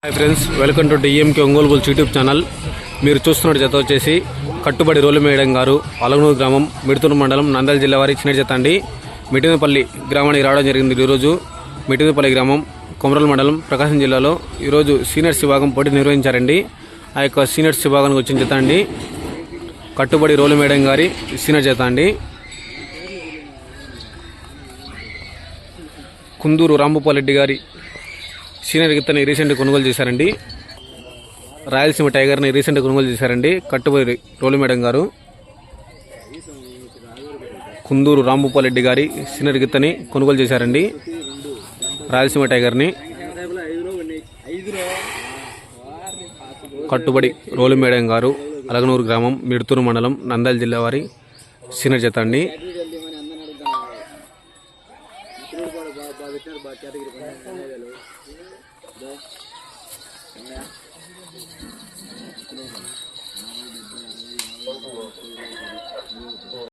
Hi friends, welcome to DMK Ongole bulls YouTube channel. మీరు చూస్తున్న జత వచ్చేసి కట్టుబడి రోలు మేడం గారు, అలగనూరు గ్రామం, మిడుతూరు మండలం, నంద్యాల జిల్లా వారి చిన్న జత అండి. మిటినపల్లి గ్రామానికి రావడం జరిగింది. ఈరోజు మిటినపల్లి గ్రామం, కొమరల్ మండలం, ప్రకాశం జిల్లాలో ఈరోజు సీనియర్స్ విభాగం పోటీ నిర్వహించారండి. ఆ యొక్క సీనియర్స్ విభాగానికి వచ్చిన జత అండి కట్టుబడి రోలు మేడం గారి సీనియర్ జత అండి. కుందూరు రాంభూపాల్ రెడ్డి గారి సీనియర్ గిత్తని రీసెంట్గా కొనుగోలు చేశారండి. రాయలసీమ టైగర్ని రీసెంట్గా కొనుగోలు చేశారండి కట్టుబడి రోలు మేడం గారు. కుందూరు రాంభూపాల్ రెడ్డి గారి సీనియర్ గిత్తని కొనుగోలు చేశారండి రాయలసీమ టైగర్ని. కట్టుబడి రోలు మేడం గారు, అలగనూరు గ్రామం, మిడుతూరు మండలం, నంద్యాల జిల్లా వారి సీనియర్ జత అండి.